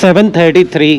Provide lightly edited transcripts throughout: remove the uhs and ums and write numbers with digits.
733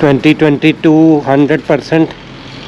2022 100%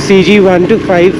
CG 1 to 5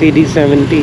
CD70.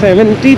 70,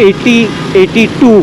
80-82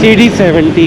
CD70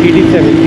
CD70.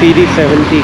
CD70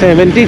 70